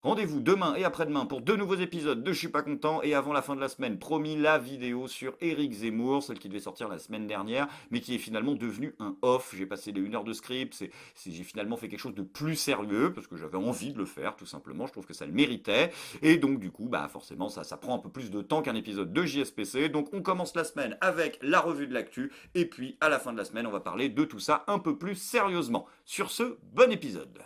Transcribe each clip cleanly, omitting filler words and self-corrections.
Rendez-vous demain et après-demain pour 2 nouveaux épisodes de Je suis pas content et avant la fin de la semaine, promis, la vidéo sur Éric Zemmour, celle qui devait sortir la semaine dernière, mais qui est finalement devenue un off. J'ai passé les 1 heure de script, j'ai finalement fait quelque chose de plus sérieux parce que j'avais envie de le faire tout simplement, je trouve que ça le méritait. Et donc du coup, bah forcément, ça prend un peu plus de temps qu'un épisode de JSPC. Donc on commence la semaine avec la revue de l'actu et puis à la fin de la semaine, on va parler de tout ça un peu plus sérieusement. Sur ce, bon épisode.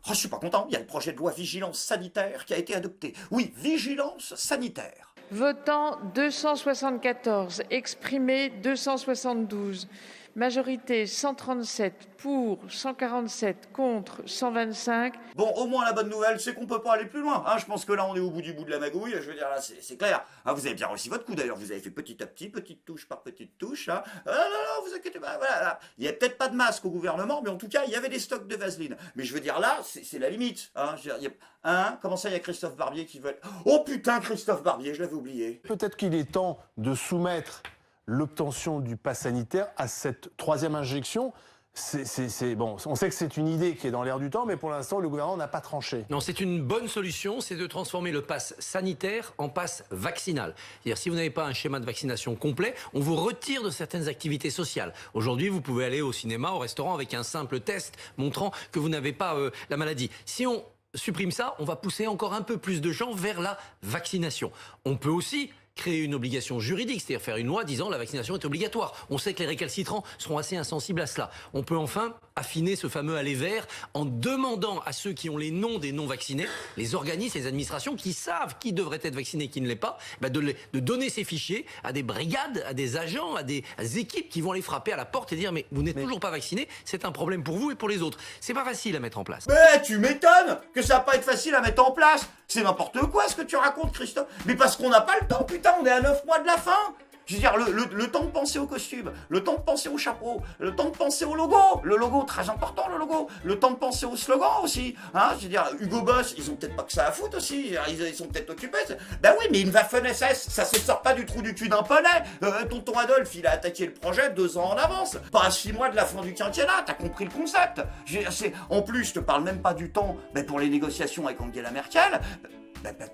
Oh, je suis pas content, il y a le projet de loi vigilance sanitaire qui a été adopté. Oui, vigilance sanitaire. Votant 274, exprimé 272, majorité 137, pour 147, contre 125. Bon, au moins la bonne nouvelle, c'est qu'on peut pas aller plus loin. Hein, je pense que là, on est au bout du bout de la magouille. Je veux dire, là, c'est clair. Hein, vous avez bien réussi votre coup d'ailleurs. Vous avez fait petit à petit, petite touche par petite touche. Hein. Non, non, vous inquiétez pas. Voilà, là. Il y a peut-être pas de masque au gouvernement, mais en tout cas, il y avait des stocks de vaseline. Mais je veux dire, là, c'est la limite. Hein. Je veux dire, comment ça, il y a Christophe Barbier qui veut... Oh putain, Christophe Barbier, je l'avais oublié. Peut-être qu'il est temps de soumettre l'obtention du pass sanitaire à cette troisième injection. Bon, on sait que c'est une idée qui est dans l'air du temps, mais pour l'instant, le gouvernement n'a pas tranché. Non, c'est une bonne solution, c'est de transformer le pass sanitaire en pass vaccinal. C'est-à-dire, si vous n'avez pas un schéma de vaccination complet, on vous retire de certaines activités sociales. Aujourd'hui, vous pouvez aller au cinéma, au restaurant avec un simple test montrant que vous n'avez pas la maladie. Si on supprime ça, on va pousser encore un peu plus de gens vers la vaccination. On peut aussi créer une obligation juridique, c'est-à-dire faire une loi disant la vaccination est obligatoire. On sait que les récalcitrants seront assez insensibles à cela. On peut enfin affiner ce fameux aller vert en demandant à ceux qui ont les noms des non-vaccinés, les organismes, les administrations qui savent qui devrait être vacciné et qui ne l'est pas, de donner ces fichiers à des brigades, à des agents, à des équipes qui vont aller frapper à la porte et dire mais vous n'êtes toujours pas vacciné, c'est un problème pour vous et pour les autres. C'est pas facile à mettre en place. Mais tu m'étonnes que ça va pas être facile à mettre en place. C'est n'importe quoi ce que tu racontes, Christophe. Mais parce qu'on n'a pas le temps, putain, on est à 9 mois de la fin. Je veux dire, le temps de penser au costume, le temps de penser au chapeau, le temps de penser au logo. Le logo, très important, le logo. Le temps de penser au slogan aussi. Hein, je veux dire, Hugo Boss, ils ont peut-être pas que ça à foutre aussi. Ils sont peut-être occupés. Ben oui, mais une Waffen-SS, ça se sort pas du trou du cul d'un poney. Tonton Adolphe, il a attaqué le projet 2 ans en avance. Pas à 6 mois de la fin du quinquennat, t'as compris le concept. En plus, je te parle même pas du temps pour les négociations avec Angela Merkel.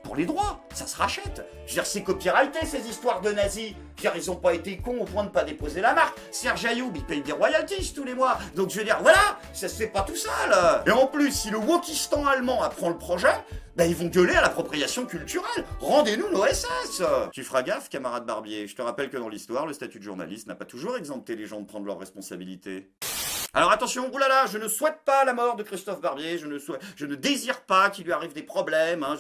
Pour les droits, ça se rachète. Je veux dire, c'est copyrighté ces histoires de nazis. Je veux dire, ils ont pas été cons au point de pas déposer la marque. Serge Ayoub, il paye des royalties tous les mois. Donc je veux dire, voilà, ça se fait pas tout seul. Et en plus, si le Wokistan allemand apprend le projet, ils vont gueuler à l'appropriation culturelle. Rendez-nous nos SS. Tu feras gaffe, camarade Barbier. Je te rappelle que dans l'histoire, le statut de journaliste n'a pas toujours exempté les gens de prendre leurs responsabilités. Alors attention, oulala, je ne souhaite pas la mort de Christophe Barbier, je ne désire pas qu'il lui arrive des problèmes, hein,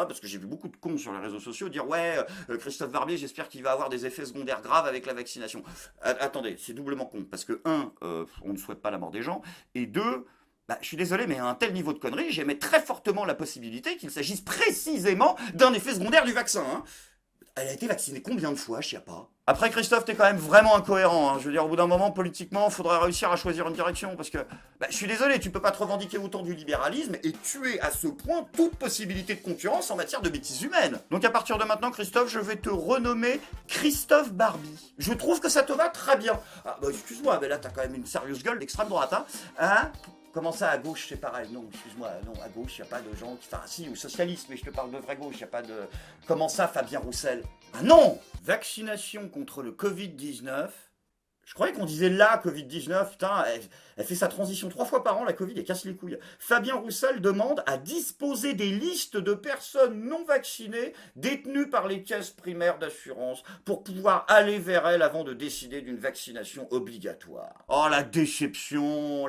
parce que j'ai vu beaucoup de cons sur les réseaux sociaux dire ouais, Christophe Barbier, j'espère qu'il va avoir des effets secondaires graves avec la vaccination. Attendez, c'est doublement con, parce que on ne souhaite pas la mort des gens, et deux, je suis désolé, mais à un tel niveau de connerie, j'émets très fortement la possibilité qu'il s'agisse précisément d'un effet secondaire du vaccin. Hein. Elle a été vaccinée combien de fois, je sais pas. Après, Christophe, t'es quand même vraiment incohérent. Hein. Je veux dire, au bout d'un moment, politiquement, il faudrait réussir à choisir une direction. Parce que, je suis désolé, tu peux pas te revendiquer autant du libéralisme et tuer à ce point toute possibilité de concurrence en matière de bêtises humaines. Donc à partir de maintenant, Christophe, je vais te renommer Christophe Barbie. Je trouve que ça te va très bien. Ah, excuse-moi, mais là, t'as quand même une sérieuse gueule d'extrême droite, hein. Comment ça, à gauche, c'est pareil? Non, excuse-moi, non, à gauche, il n'y a pas de gens qui... Enfin, si, ou socialiste, mais je te parle de vraie gauche, il n'y a pas de... Comment ça, Fabien Roussel? Ah non! Vaccination contre le Covid-19... Je croyais qu'on disait la Covid-19, putain, elle fait sa transition 3 fois par an, la Covid, elle casse les couilles. Fabien Roussel demande à disposer des listes de personnes non vaccinées détenues par les caisses primaires d'assurance pour pouvoir aller vers elles avant de décider d'une vaccination obligatoire. Oh, la déception,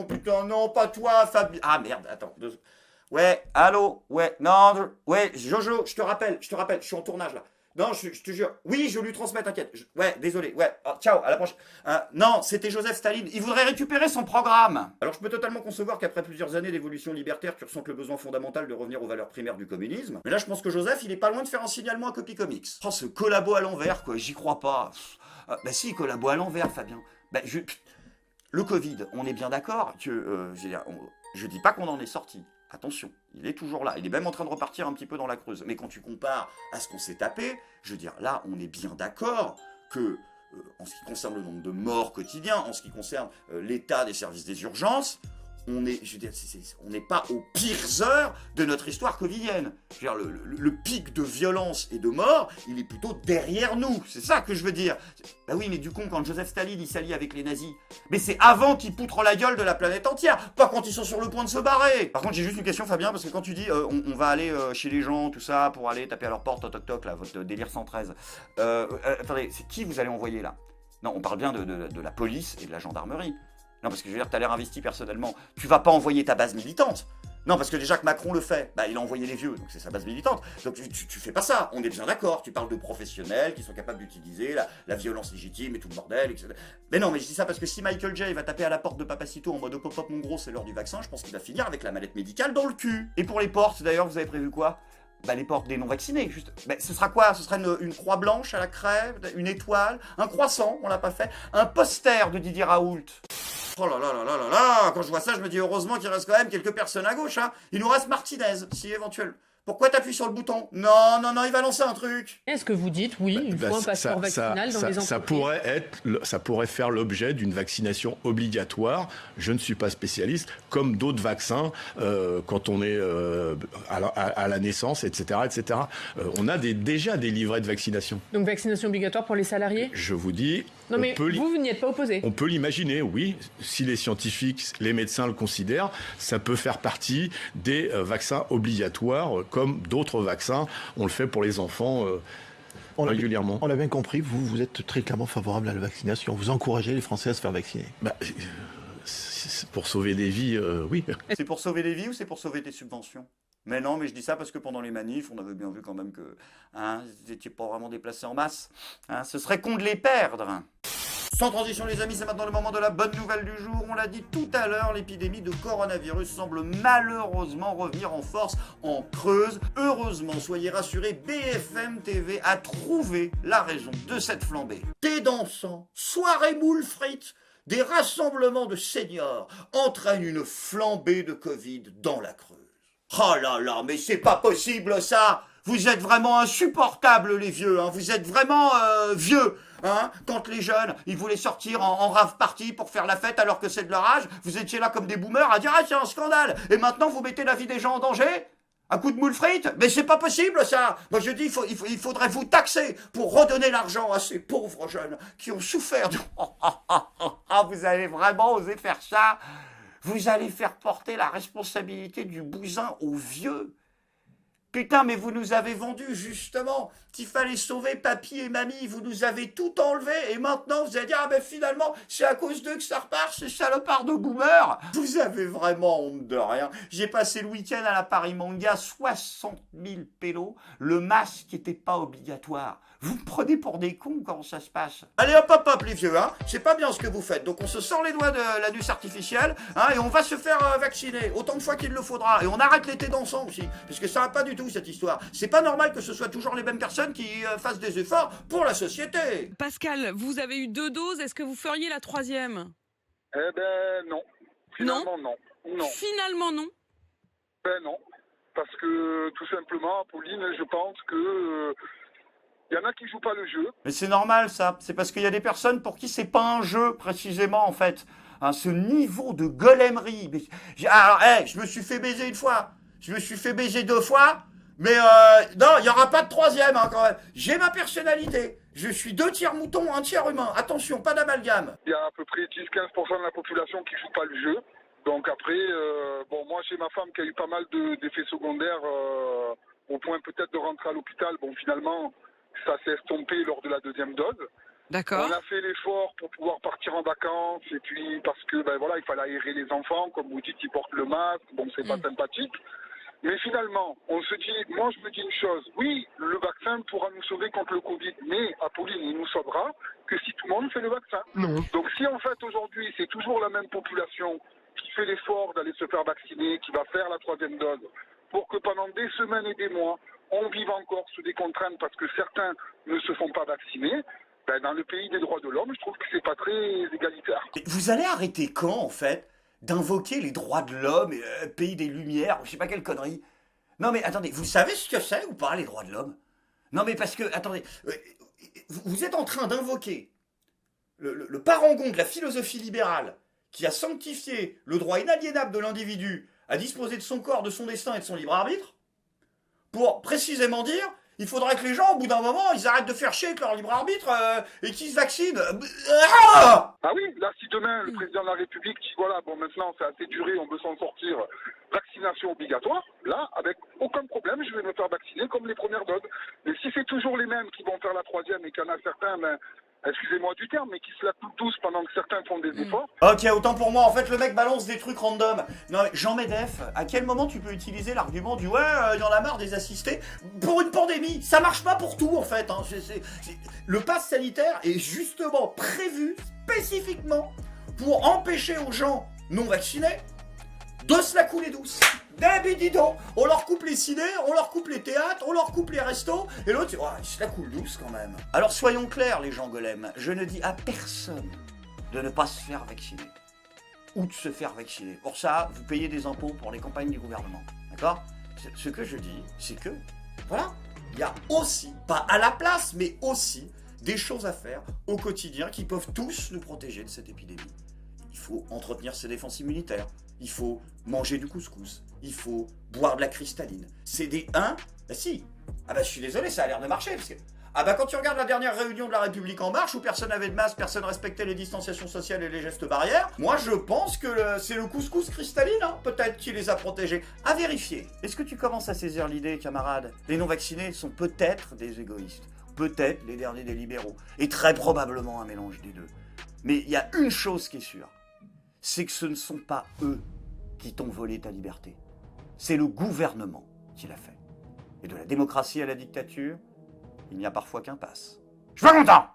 putain, non, pas toi, Fabien... Ah merde, attends, Ouais, allô, ouais, non, ouais, Jojo, je te rappelle, je suis en tournage là. Non, je te jure. Oui, je lui transmets, t'inquiète. Ouais, désolé. Ouais, ciao, à la prochaine. Non, c'était Joseph Staline. Il voudrait récupérer son programme. Alors, je peux totalement concevoir qu'après plusieurs années d'évolution libertaire, tu ressentes le besoin fondamental de revenir aux valeurs primaires du communisme. Mais là, je pense que Joseph, il est pas loin de faire un signalement à Copy Comics. Oh, ce collabo à l'envers, quoi. J'y crois pas. Si, collabo à l'envers, Fabien. Le Covid, on est bien d'accord que... je dis pas qu'on en est sorti. Attention, il est toujours là. Il est même en train de repartir un petit peu dans la Creuse. Mais quand tu compares à ce qu'on s'est tapé, je veux dire, là, on est bien d'accord que, en ce qui concerne le nombre de morts quotidiens, en ce qui concerne l'état des services des urgences, on est, je veux dire, on n'est pas aux pires heures de notre histoire covidienne. Je veux dire, le pic de violence et de mort, il est plutôt derrière nous. C'est ça que je veux dire. Bah oui, mais du coup, quand Joseph Staline il s'allie avec les nazis, mais c'est avant qu'ils poutrent la gueule de la planète entière, pas quand ils sont sur le point de se barrer. Par contre, j'ai juste une question, Fabien, parce que quand tu dis on va aller chez les gens, tout ça, pour aller taper à leur porte, toc toc, là, votre délire 113. Attendez, c'est qui vous allez envoyer là? Non, on parle bien de la police et de la gendarmerie. Non, parce que je veux dire, tu as l'air investi personnellement. Tu vas pas envoyer ta base militante. Non, parce que déjà que Macron le fait, bah, il a envoyé les vieux, donc c'est sa base militante. Donc tu fais pas ça, on est bien d'accord. Tu parles de professionnels qui sont capables d'utiliser la violence légitime et tout le bordel, etc. Mais non, mais je dis ça parce que si Michael J va taper à la porte de Papacito en mode pop-up mon gros, c'est l'heure du vaccin, je pense qu'il va finir avec la mallette médicale dans le cul. Et pour les portes, d'ailleurs, vous avez prévu quoi? Bah, les portes des non-vaccinés, juste. Bah, ce sera quoi? Ce sera une croix blanche à la crève, une étoile, un croissant, on l'a pas fait, un poster de Didier Raoult. Oh là là là là là là! Quand je vois ça, je me dis heureusement qu'il reste quand même quelques personnes à gauche, hein. Il nous reste Martinez, si éventuel. Pourquoi t'appuies sur le bouton? Non, non, non, il va lancer un truc. Est-ce que vous dites, oui, il faut un passeport vaccinal dans les entreprises? Ça pourrait faire l'objet d'une vaccination obligatoire. Je ne suis pas spécialiste, comme d'autres vaccins, quand on est à la naissance, etc. etc. On a déjà des livrets de vaccination. Donc vaccination obligatoire pour les salariés? Je vous dis... Non mais vous n'y êtes pas opposé? On peut l'imaginer, oui. Si les scientifiques, les médecins le considèrent, ça peut faire partie des vaccins obligatoires, comme d'autres vaccins. On le fait pour les enfants régulièrement. On l'a bien compris, vous êtes très clairement favorable à la vaccination. Vous encouragez les Français à se faire vacciner. C'est pour sauver des vies, oui. C'est pour sauver des vies ou c'est pour sauver des subventions? Mais non, mais je dis ça parce que pendant les manifs, on avait bien vu quand même que ils n'étaient pas vraiment déplacés en masse. Ce serait con de les perdre. Sans transition les amis, c'est maintenant le moment de la bonne nouvelle du jour. On l'a dit tout à l'heure, l'épidémie de coronavirus semble malheureusement revenir en force en Creuse. Heureusement, soyez rassurés, BFM TV a trouvé la raison de cette flambée. Thé dansant, soirée moules frites, des rassemblements de seniors entraînent une flambée de Covid dans la Creuse. Oh là là, mais c'est pas possible ça! Vous êtes vraiment insupportables les vieux, hein. Vous êtes vraiment vieux. Hein, quand les jeunes, ils voulaient sortir en rave party pour faire la fête alors que c'est de leur âge, vous étiez là comme des boomers à dire « Ah, c'est un scandale !» Et maintenant, vous mettez la vie des gens en danger? Un coup de moule frites? Mais c'est pas possible, ça! Moi, je dis, il faudrait vous taxer pour redonner l'argent à ces pauvres jeunes qui ont souffert de... Vous allez vraiment oser faire ça? Vous allez faire porter la responsabilité du bousin aux vieux? Putain, mais vous nous avez vendu, justement, qu'il fallait sauver papy et mamie. Vous nous avez tout enlevé. Et maintenant, vous allez dire, ah ben finalement, c'est à cause d'eux que ça repart, ces salopards de boomers. Vous avez vraiment honte de rien. J'ai passé le week-end à la Paris Manga, 60 000 pélos. Le masque n'était pas obligatoire. Vous me prenez pour des cons, comment ça se passe? Allez hop hop hop les vieux, hein. C'est pas bien ce que vous faites. Donc on se sort les doigts de l'anus artificiel, hein, et on va se faire vacciner autant de fois qu'il le faudra. Et on arrête l'été dansant aussi, parce que ça va pas du tout cette histoire. C'est pas normal que ce soit toujours les mêmes personnes qui fassent des efforts pour la société. Pascal, vous avez eu 2 doses, est-ce que vous feriez la 3e? Eh ben non. Finalement non. Non. Finalement non? Ben non. Parce que tout simplement, Pauline, je pense que... Il y en a qui jouent pas le jeu. Mais c'est normal ça, c'est parce qu'il y a des personnes pour qui c'est pas un jeu précisément en fait. Hein, ce niveau de golemerie. Alors, je me suis fait baiser une fois, je me suis fait baiser 2 fois, mais non, il n'y aura pas de 3e hein, quand même. J'ai ma personnalité, je suis 2 tiers mouton, 1 tiers humain. Attention, pas d'amalgame. Il y a à peu près 10-15% de la population qui joue pas le jeu. Donc après, bon, moi j'ai ma femme qui a eu pas mal d'effets secondaires au point peut-être de rentrer à l'hôpital. Bon, finalement... Ça s'est estompé lors de la 2e dose. D'accord. On a fait l'effort pour pouvoir partir en vacances et puis parce que ben voilà, il fallait aérer les enfants, comme vous dites, ils portent le masque, bon c'est pas sympathique. Mais finalement, on se dit, moi je me dis une chose, oui, le vaccin pourra nous sauver contre le Covid, mais Apolline, il nous sauvera que si tout le monde fait le vaccin. Non. Donc si en fait aujourd'hui c'est toujours la même population qui fait l'effort d'aller se faire vacciner, qui va faire la 3e dose, pour que pendant des semaines et des mois, on vive encore sous des contraintes parce que certains ne se font pas vacciner, ben dans le pays des droits de l'homme, je trouve que c'est pas très égalitaire. Vous allez arrêter quand, en fait, d'invoquer les droits de l'homme, pays des Lumières, je sais pas quelle connerie. Non mais attendez, vous savez ce que c'est ou pas les droits de l'homme? Non mais parce que, attendez, vous êtes en train d'invoquer le parangon de la philosophie libérale qui a sanctifié le droit inaliénable de l'individu à disposer de son corps, de son destin et de son libre arbitre, pour précisément dire il faudrait que les gens, au bout d'un moment, ils arrêtent de faire chier avec leur libre arbitre et qu'ils se vaccinent. Ah oui, là, si demain, le président de la République dit, voilà, bon, maintenant, c'est assez duré, on veut s'en sortir, vaccination obligatoire, là, avec aucun problème, je vais me faire vacciner comme les premières doses. Mais si c'est toujours les mêmes qui vont faire la troisième et qu'il y en a certains, ben, excusez-moi du terme, mais qui se la coulent tous pendant que certains font des efforts. Ok, autant pour moi, en fait, le mec balance des trucs random. Non, mais Jean-Medef, à quel moment tu peux utiliser l'argument du « ouais, il y en a marre des assistés » pour une pandémie? Ça marche pas pour tout, en fait. Hein. Le pass sanitaire est justement prévu spécifiquement pour empêcher aux gens non vaccinés de se la couler douce. Eh dis donc, on leur coupe les ciné, on leur coupe les théâtres, on leur coupe les restos, et l'autre, oh, il se la coule douce quand même. Alors soyons clairs les gens golems, je ne dis à personne de ne pas se faire vacciner. Ou de se faire vacciner. Pour ça, vous payez des impôts pour les campagnes du gouvernement. D'accord? Ce que je dis, c'est que, voilà, il y a aussi, pas à la place, mais aussi des choses à faire au quotidien qui peuvent tous nous protéger de cette épidémie. Il faut entretenir ses défenses immunitaires. Il faut manger du couscous. Il faut boire de la cristalline. C'est des 1. Bah si. Ah bah je suis désolé, ça a l'air de marcher. Parce que... Ah bah quand tu regardes la dernière réunion de la République En Marche où personne n'avait de masque, personne respectait les distanciations sociales et les gestes barrières, moi je pense que c'est le couscous cristalline, hein, peut-être, qui les a protégés. À vérifier. Est-ce que tu commences à saisir l'idée, camarade? Les non-vaccinés sont peut-être des égoïstes. Peut-être les derniers des libéraux. Et très probablement un mélange des deux. Mais il y a une chose qui est sûre. C'est que ce ne sont pas eux qui t'ont volé ta liberté. C'est le gouvernement qui l'a fait. Et de la démocratie à la dictature, il n'y a parfois qu'un passe. Je suis pas content!